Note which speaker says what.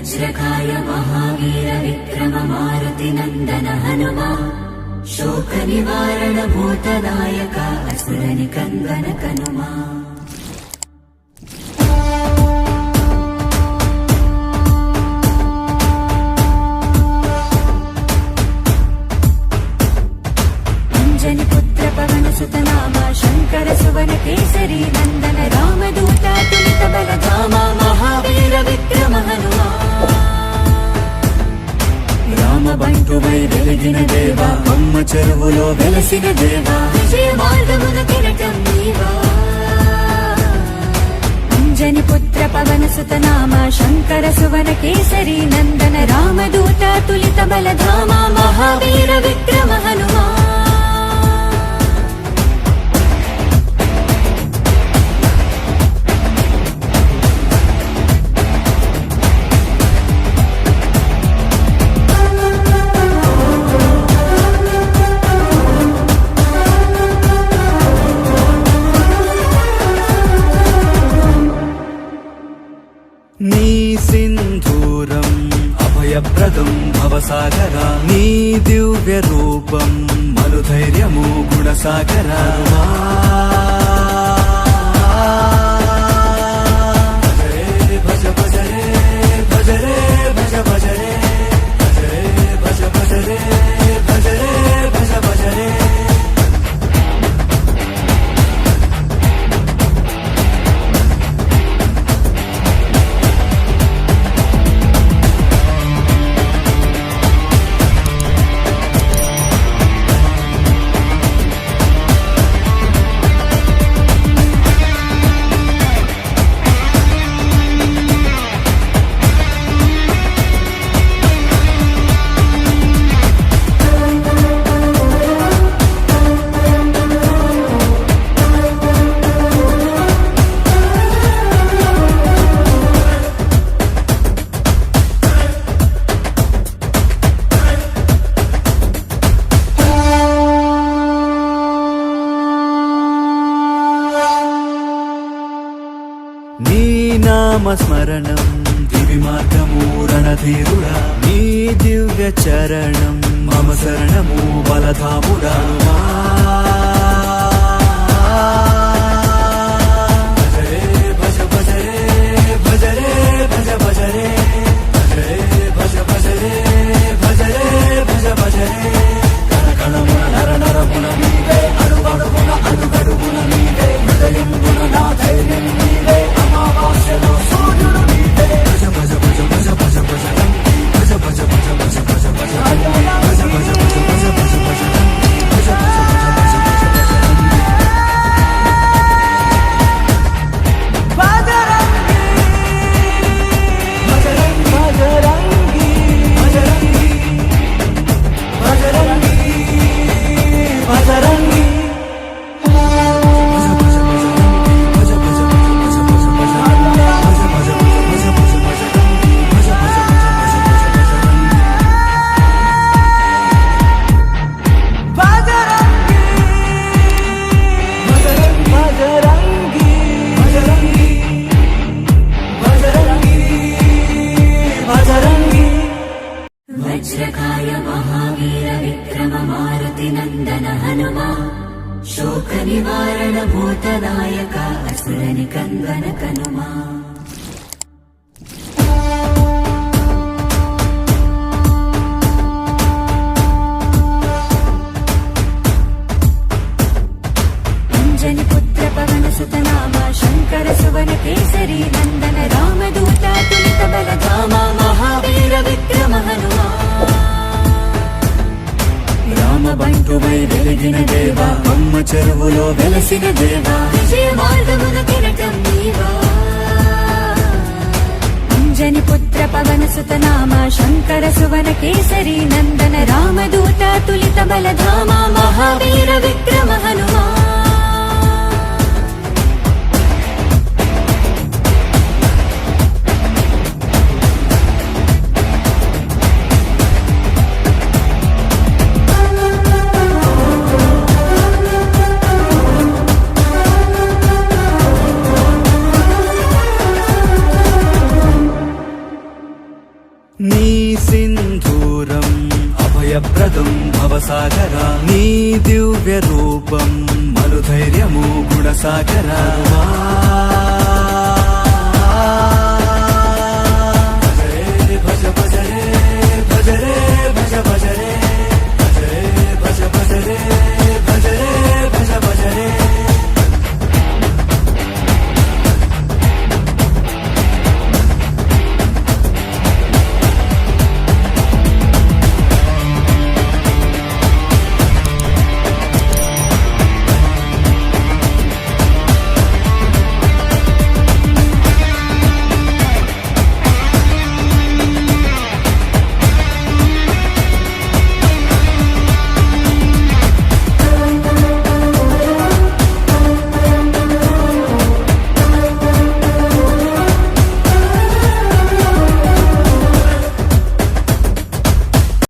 Speaker 1: वज्रकाय महावीर विक्रम मारुति नंदन हनुमा शोक निवारण भूतनायक असुर निकंदन कनुमा। अंजनी पुत्र पवन सुत नामा शंकर सुवन केसरी नंदन रामदूत तुलित बल धामा महावीर विक्रम हनुमा। రామ బంటువై వెలిగిన దేవా అమ్మ చెరువులో వెలసిన దేవా విజయ మార్గమున కిరటం నీవా। అంజని పుత్ర పవన సుత నామ శంకర సువన కేసరి నందన రామదూత తులిత బల ధామ మహావీర విక్రమ హనుమా।
Speaker 2: నీ సింధూరం అభయప్రదం భవసాగరా నీ దివ్య రూపం మనుధైర్యము గుణసాగరా। భజ భజ రే భజ రే భజ భజ రే భజ భజ రే భజ రే భజ భజ రే। నీ నామస్మరణం దివి మార్గము రణధీరుడా నీ దివ్య చరణం మమ శరణము బలధాముడా। భజ భజ రే భజ రే భజ భజ రే భజ భజ రే భజ రే భజ భజ రే। కణకణమున నర నరమున నీవే అడుగడుగున అడుగడుగున నీవే హృదయంబున నా ధైర్యం నీవే అమావాస్యలో సూర్యుడు నీవే। భజ భజ భజ భజ భజ భజ భజ భజ భజ భజ భజ భజ భజ భజ భజ భజ భజ భజ భజ
Speaker 1: वज्रकाय महावीर विक्रम मारुति नंदन हनुमा शोक निवारण भूतनायक असुर निकंदन कनुमा। अंजनी पुत्र पवन सुत नाम शंकर सुवन केसरी नंदन रामदूत तुलित बल धाम महावीर विक्रम हनुमा। రామ బంటువై వెలిగిన దేవా అమ్మ చెరువులో వెలసిన దేవా విజయ మార్గమున కిరటం నీవా। అంజని పుత్ర పవన సుత నామ శంకర సువన కేసరి నందన రామదూత తులిత బల ధామ మహావీర విక్రమ హనుమా।
Speaker 2: నీ సింధూరం అభయప్రదం భవసాగరా నీ దివ్య రూపం మనుధైర్యము గుణసాగరా